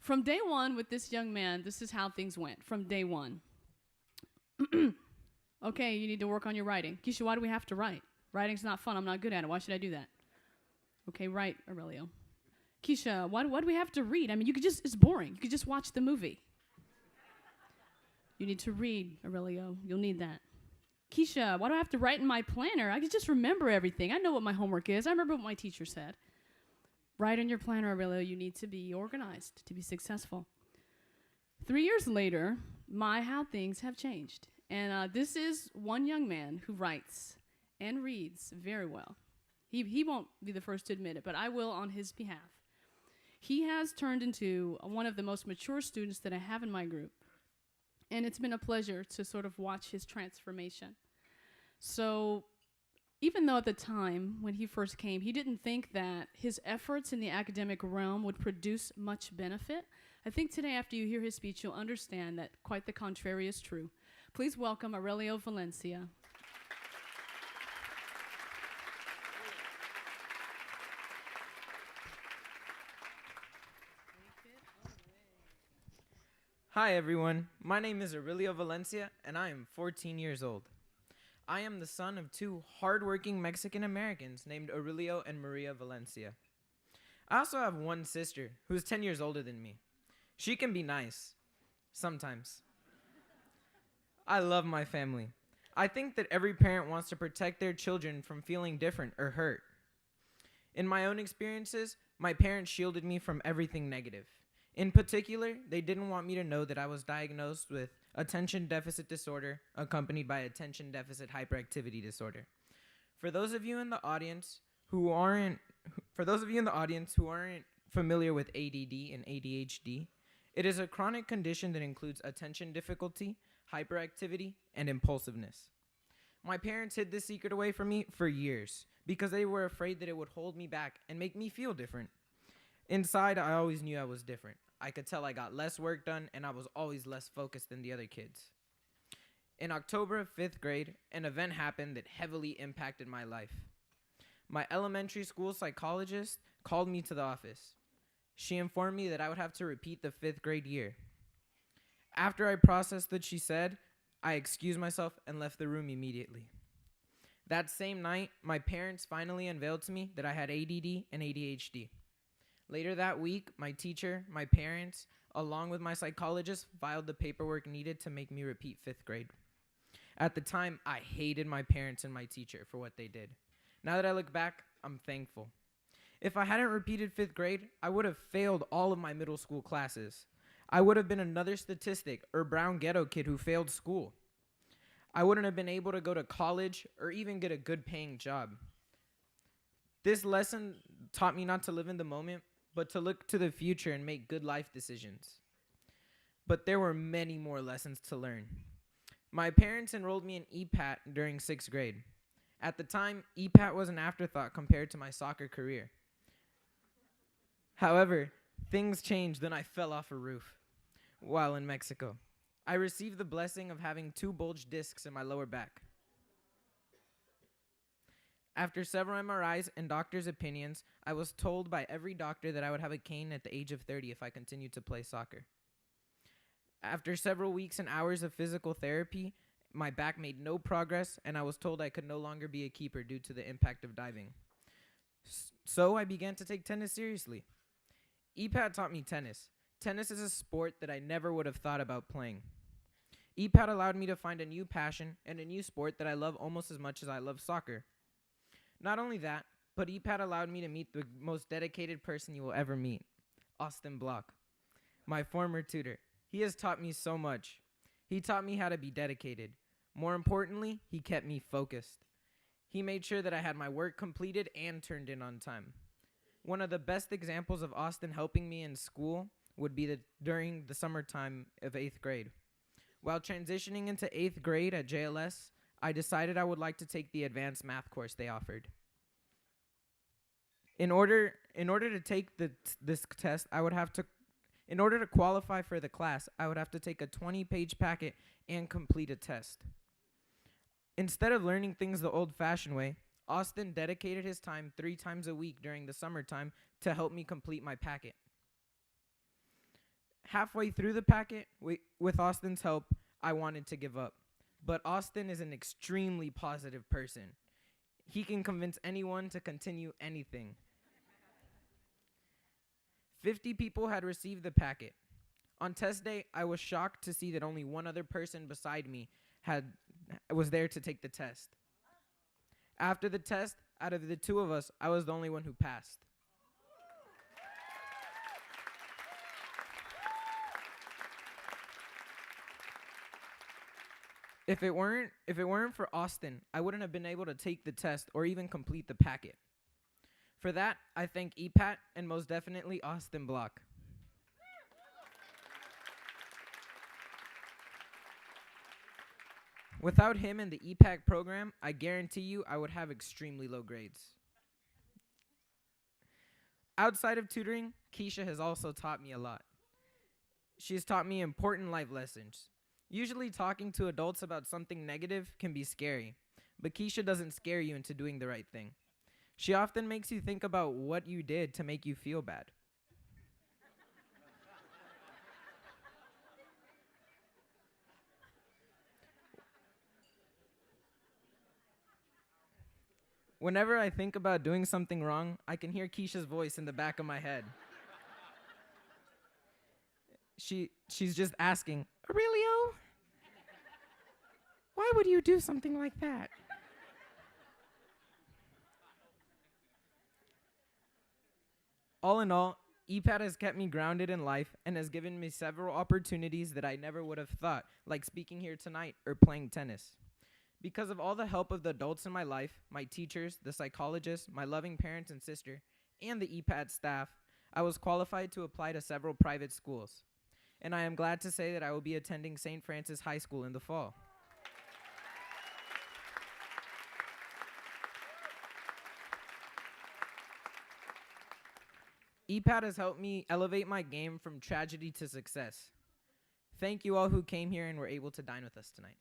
From day one with this young man, this is how things went from day one. Okay, you need to work on your writing. Keisha, why do we have to write? Writing's not fun. I'm not good at it. Why should I do that? Okay, write, Aurelio. Keisha, why do we have to read? I mean, it's boring. You could just watch the movie. You need to read, Aurelio. You'll need that. Keisha, why do I have to write in my planner? I can just remember everything. I know what my homework is. I remember what my teacher said. Write in your planner, Aurelio. You need to be organized to be successful. 3 years later, how things have changed. And this is one young man who writes and reads very well. He won't be the first to admit it, but I will on his behalf. He has turned into one of the most mature students that I have in my group. And it's been a pleasure to sort of watch his transformation. So even though at the time when he first came, he didn't think that his efforts in the academic realm would produce much benefit, I think today after you hear his speech, you'll understand that quite the contrary is true. Please welcome Aurelio Valencia. Hi everyone, my name is Aurelio Valencia and I am 14 years old. I am the son of two hardworking Mexican Americans named Aurelio and Maria Valencia. I also have one sister who is 10 years older than me. She can be nice, sometimes. I love my family. I think that every parent wants to protect their children from feeling different or hurt. In my own experiences, my parents shielded me from everything negative. In particular, they didn't want me to know that I was diagnosed with attention deficit disorder accompanied by attention deficit hyperactivity disorder. For those of you in the audience who aren't familiar with ADD and ADHD, it is a chronic condition that includes attention difficulty, hyperactivity, and impulsiveness. My parents hid this secret away from me for years because they were afraid that it would hold me back and make me feel different. Inside, I always knew I was different. I could tell I got less work done, and I was always less focused than the other kids. In October of 5th grade, an event happened that heavily impacted my life. My elementary school psychologist called me to the office. She informed me that I would have to repeat the 5th grade year. After I processed what she said, I excused myself and left the room immediately. That same night, my parents finally unveiled to me that I had ADD and ADHD. Later that week, my teacher, my parents, along with my psychologist, filed the paperwork needed to make me repeat 5th grade. At the time, I hated my parents and my teacher for what they did. Now that I look back, I'm thankful. If I hadn't repeated 5th grade, I would have failed all of my middle school classes. I would have been another statistic or brown ghetto kid who failed school. I wouldn't have been able to go to college or even get a good paying job. This lesson taught me not to live in the moment, but to look to the future and make good life decisions. But there were many more lessons to learn. My parents enrolled me in EPATT during 6th grade. At the time, EPATT was an afterthought compared to my soccer career. However, things changed when I fell off a roof while in Mexico. I received the blessing of having 2 bulged discs in my lower back. After several MRIs and doctors' opinions, I was told by every doctor that I would have a cane at the age of 30 if I continued to play soccer. After several weeks and hours of physical therapy, my back made no progress, and I was told I could no longer be a keeper due to the impact of diving. So I began to take tennis seriously. EPATT taught me tennis. Tennis is a sport that I never would have thought about playing. EPATT allowed me to find a new passion and a new sport that I love almost as much as I love soccer. Not only that, but EPATT allowed me to meet the most dedicated person you will ever meet, Austin Block, my former tutor. He has taught me so much. He taught me how to be dedicated. More importantly, he kept me focused. He made sure that I had my work completed and turned in on time. One of the best examples of Austin helping me in school would be during the summertime of 8th grade. While transitioning into 8th grade at JLS, I decided I would like to take the advanced math course they offered. In order to take this test, in order to qualify for the class, I would have to take a 20-page packet and complete a test. Instead of learning things the old-fashioned way, Austin dedicated his time 3 times a week during the summertime to help me complete my packet. Halfway through the packet, with Austin's help, I wanted to give up. But Austin is an extremely positive person. He can convince anyone to continue anything. 50 people had received the packet. On test day, I was shocked to see that only one other person beside me was there to take the test. After the test, out of the two of us, I was the only one who passed. If it weren't for Austin, I wouldn't have been able to take the test or even complete the packet. For that, I thank EPATT and most definitely Austin Block. Without him and the EPATT program, I guarantee you I would have extremely low grades. Outside of tutoring, Keisha has also taught me a lot. She has taught me important life lessons. Usually talking to adults about something negative can be scary, but Keisha doesn't scare you into doing the right thing. She often makes you think about what you did to make you feel bad. Whenever I think about doing something wrong, I can hear Keisha's voice in the back of my head. She's just asking, Aurelio, why would you do something like that? All in all, EPATT has kept me grounded in life and has given me several opportunities that I never would have thought, like speaking here tonight or playing tennis. Because of all the help of the adults in my life, my teachers, the psychologists, my loving parents and sister, and the EPATT staff, I was qualified to apply to several private schools. And I am glad to say that I will be attending St. Francis High School in the fall. EPATT has helped me elevate my game from tragedy to success. Thank you all who came here and were able to dine with us tonight.